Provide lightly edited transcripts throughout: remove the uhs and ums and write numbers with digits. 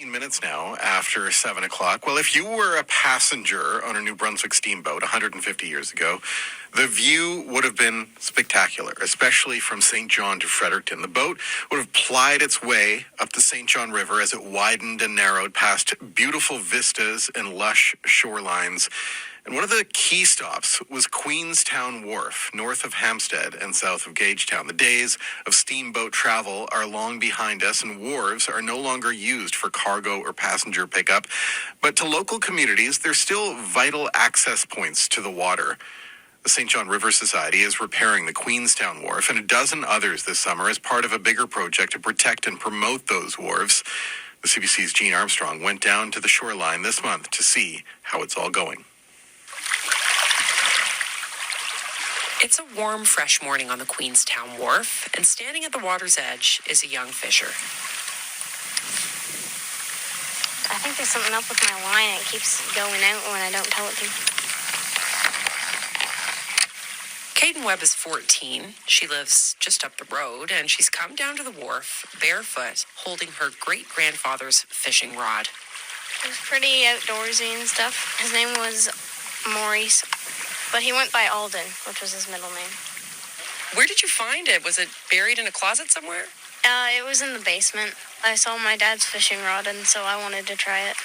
Minutes now after 7 o'clock. Well, if you were a passenger on a New Brunswick steamboat 150 years ago, the view would have been spectacular, especially from St. John to Fredericton. The boat would have plied its way up the St. John River as it widened and narrowed past beautiful vistas and lush shorelines. And one of the key stops was Queenstown Wharf, north of Hampstead and south of Gagetown. The days of steamboat travel are long behind us, and wharves are no longer used for cargo or passenger pickup. But to local communities, they're still vital access points to the water. The St. John River Society is repairing the Queenstown Wharf and a dozen others this summer as part of a bigger project to protect and promote those wharves. The CBC's Jean Armstrong went down to the shoreline this month to see how it's all going. It's a warm, fresh morning on the Queenstown Wharf, and standing at the water's edge is a young fisher. I think there's something up with my line. It keeps going out when I don't tell it to. Caden Webb is 14. She lives just up the road, and she's come down to the wharf barefoot, holding her great-grandfather's fishing rod. It was pretty outdoorsy and stuff. His name was Maurice, but he went by Alden, which was his middle name. Where did you find it? Was it buried in a closet somewhere? It was in the basement. I saw my dad's fishing rod, and so I wanted to try it.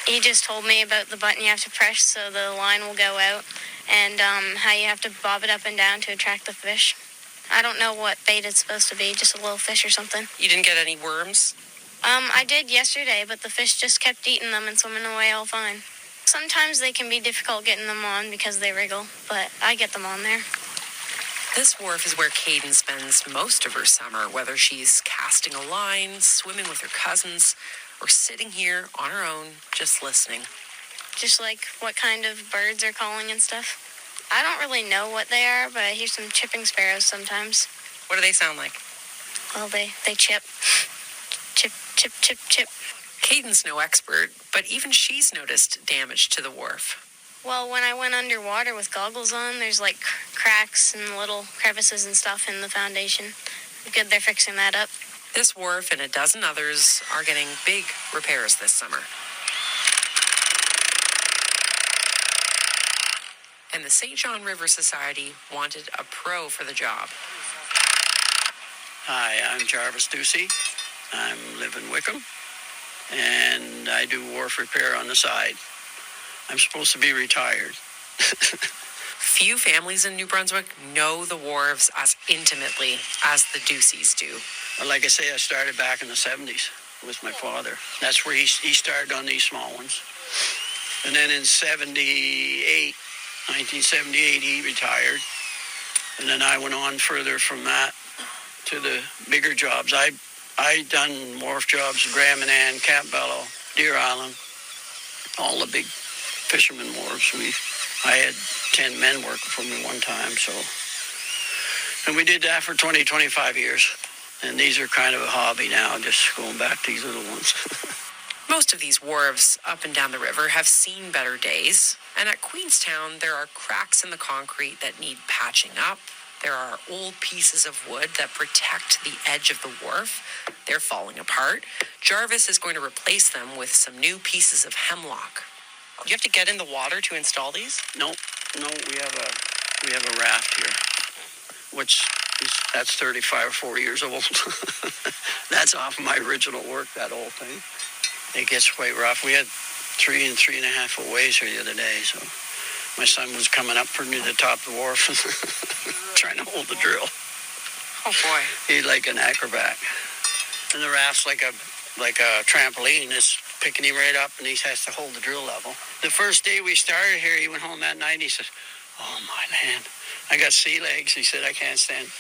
He just told me about the button you have to press so the line will go out, and how you have to bob it up and down to attract the fish. I don't know what bait it's supposed to be, just a little fish or something. You didn't get any worms? I did yesterday, but the fish just kept eating them and swimming away all fine. Sometimes they can be difficult getting them on because they wriggle, but I get them on there. This wharf is where Caden spends most of her summer, whether she's casting a line, swimming with her cousins, or sitting here on her own, just listening. Just like what kind of birds are calling and stuff. I don't really know what they are, but I hear some chipping sparrows sometimes. What do they sound like? Well, they chip. Chip, chip, chip, chip. Caden's no expert, but even she's noticed damage to the wharf. Well, when I went underwater with goggles on, there's like cracks and little crevices and stuff in the foundation. Good, they're fixing that up. This wharf and a dozen others are getting big repairs this summer. And the St. John River Society wanted a pro for the job. Hi, I'm Jarvis Ducey. I live in Wickham, and I do wharf repair on the side. I'm supposed to be retired. Few families in New Brunswick know the wharves as intimately as the Duceys do. Well, like I say, I started back in the 70s with my father. That's where he started on these small ones. And then in 1978, he retired. And then I went on further from that to the bigger jobs. I done wharf jobs, Graham and Ann, Campbello, Deer Island, all the big fisherman wharves. I had 10 men working for me one time, and we did that for 20, 25 years. And these are kind of a hobby now, just going back to these little ones. Most of these wharves up and down the river have seen better days, and at Queenstown there are cracks in the concrete that need patching up. There are old pieces of wood that protect the edge of the wharf. They're falling apart. Jarvis is going to replace them with some new pieces of hemlock. You have to get in the water to install these? No, we have a raft here, that's 35 or 40 years old. That's off of my original work, that old thing. It gets quite rough. We had 3 and 3.5 foot waves here the other day, so my son was coming up pretty near the top of the wharf trying to hold the drill. Oh boy. He's like an acrobat. And the raft's like a trampoline. It's picking him right up, and he has to hold the drill level. The first day we started here, he went home that night, and he says, "Oh, my land, I got sea legs." He said, "I can't stand."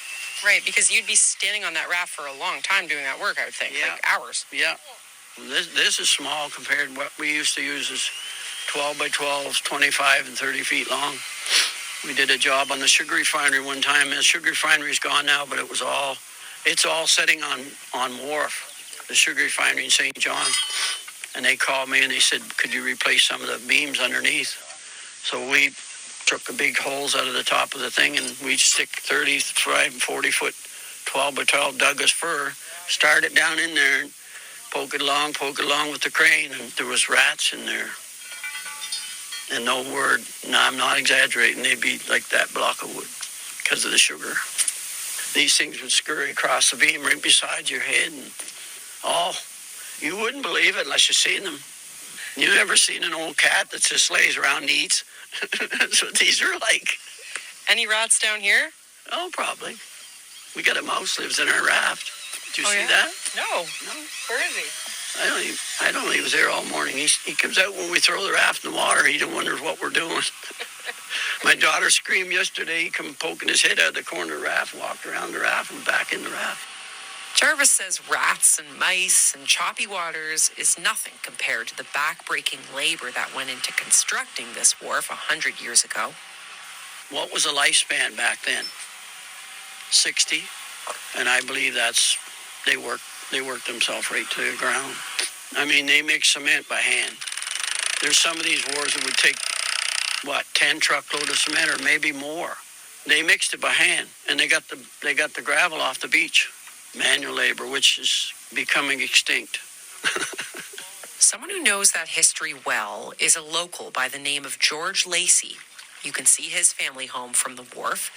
Right, because you'd be standing on that raft for a long time doing that work, I would think, yeah. Like hours. Yeah. This is small compared to what we used to use is 12 by 12s, 25 and 30 feet long. We did a job on the sugar refinery one time, and the sugar refinery's gone now, but it's all sitting on Wharf, the sugar refinery in St. John. And they called me and they said, "Could you replace some of the beams underneath?" So we took the big holes out of the top of the thing, and we stick 35 and 40 foot 12 by 12 Douglas fir, start it down in there, poke it along with the crane, and there was rats in there. And no word, no, I'm not exaggerating, they'd be like that block of wood because of the sugar. These things would scurry across the beam right beside your head, and you wouldn't believe it unless you've seen them. You ever seen an old cat that just lays around and eats? That's what these are like. Any rats down here? Oh, probably. We got a mouse lives in our raft. Did you see that? No. Where is he? I don't know. He was there all morning. He comes out when we throw the raft in the water. He wonders what we're doing. My daughter screamed yesterday. He come poking his head out of the corner of the raft, walked around the raft and back in the raft. Jarvis says rats and mice and choppy waters is nothing compared to the back-breaking labor that went into constructing this wharf 100 years ago. What was the lifespan back then? 60. And I believe they worked themselves right to the ground. I mean, they make cement by hand. There's some of these wharves that would take, 10 truckload of cement or maybe more. They mixed it by hand, and they got the gravel off the beach. Manual labor, which is becoming extinct. Someone who knows that history well is a local by the name of George Lacey. You can see his family home from the wharf.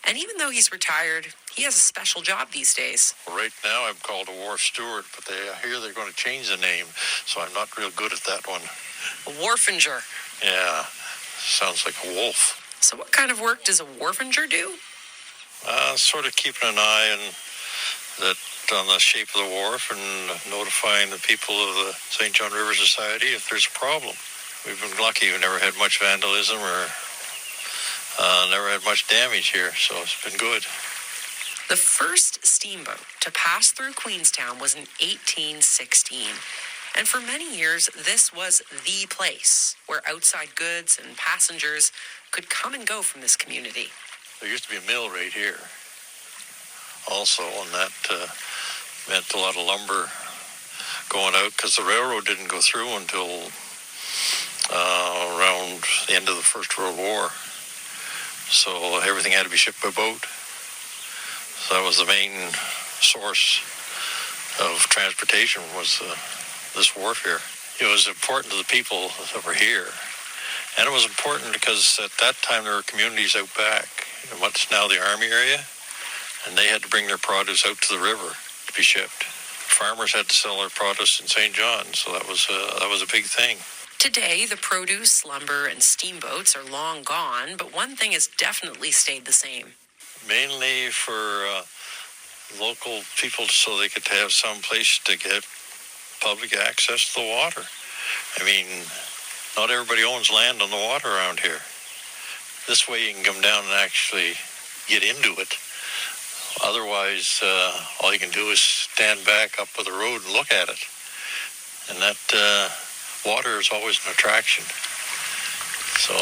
And even though he's retired, he has a special job these days. Right now I'm called a wharf steward, but I hear they're going to change the name, so I'm not real good at that one. A wharfinger. Yeah, sounds like a wolf. So what kind of work does a wharfinger do? Sort of keeping an eye on the shape of the wharf and notifying the people of the St. John River Society if there's a problem. We've been lucky. We've never had much vandalism or never had much damage here, so it's been good. The first steamboat to pass through Queenstown was in 1816. And for many years, this was the place where outside goods and passengers could come and go from this community. There used to be a mill right here also, and that meant a lot of lumber going out because the railroad didn't go through until around the end of the First World War. So everything had to be shipped by boat. So that was the main source of transportation was this wharf here. It was important to the people that were here. And it was important because at that time there were communities out back, in what's now the Army area, and they had to bring their produce out to the river to be shipped. Farmers had to sell their produce in St. John, so that was a big thing. Today, the produce, lumber, and steamboats are long gone, but one thing has definitely stayed the same. Mainly for local people so they could have some place to get public access to the water. I mean, not everybody owns land on the water around here. This way you can come down and actually get into it. Otherwise, all you can do is stand back up by the road and look at it. And that water is always an attraction. So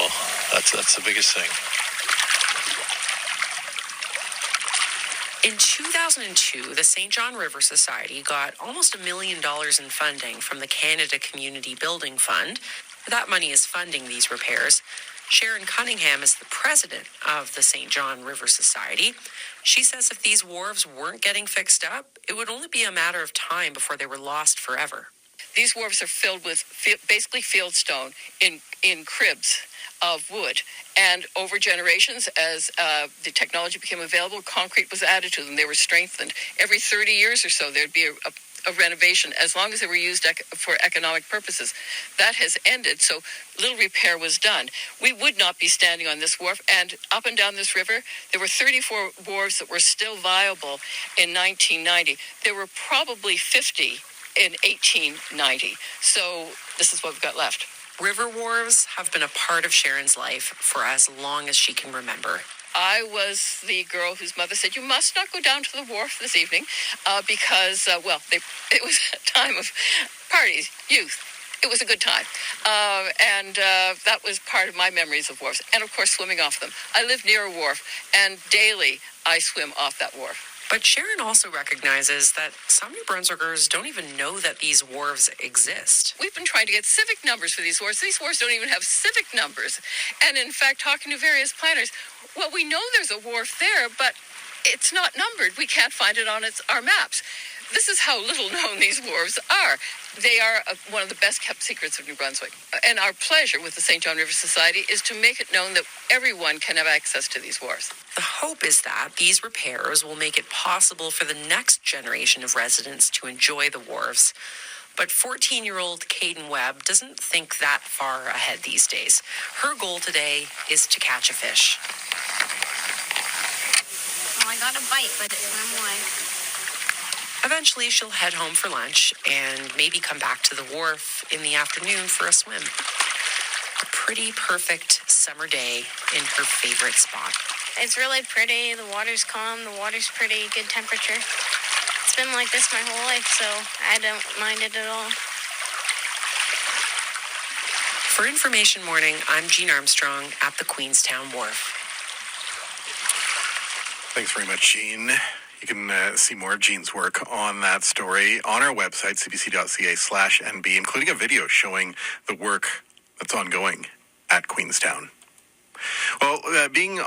that's the biggest thing. In 2002, the St. John River Society got almost $1 million in funding from the Canada Community Building Fund. That money is funding these repairs. Sharon Cunningham is the president of the St. John River Society. She says if these wharves weren't getting fixed up, it would only be a matter of time before they were lost forever. These wharves are filled with basically fieldstone in cribs of wood. And over generations, as the technology became available, concrete was added to them. They were strengthened. Every 30 years or so, there'd be a renovation, as long as they were used for economic purposes. That has ended, so little repair was done. We would not be standing on this wharf, and up and down this river, there were 34 wharves that were still viable in 1990. There were probably 50 in 1890. So this is what we've got left. River wharves have been a part of Sharon's life for as long as she can remember. I was the girl whose mother said, "You must not go down to the wharf this evening," because, it was a time of parties, youth. It was a good time. And that was part of my memories of wharfs. And, of course, swimming off them. I live near a wharf, and daily I swim off that wharf. But Sharon also recognizes that some New Brunswickers don't even know that these wharves exist. We've been trying to get civic numbers for these wharves. These wharves don't even have civic numbers. And in fact, talking to various planners, well, we know there's a wharf there, but it's not numbered. We can't find it on our maps. This is how little known these wharves are. They are one of the best kept secrets of New Brunswick. And our pleasure with the St. John River Society is to make it known that everyone can have access to these wharves. The hope is that these repairs will make it possible for the next generation of residents to enjoy the wharves. But 14-year-old Caden Webb doesn't think that far ahead these days. Her goal today is to catch a fish. Well, I got a bite, but it swam away. Eventually, she'll head home for lunch and maybe come back to the wharf in the afternoon for a swim. A pretty perfect summer day in her favorite spot. It's really pretty. The water's calm. The water's pretty good temperature. It's been like this my whole life, so I don't mind it at all. For Information Morning, I'm Jean Armstrong at the Queenstown Wharf. Thanks very much, Jean. You can see more of Jean's work on that story on our website, cbc.ca/NB, including a video showing the work that's ongoing at Queenstown. Well, being on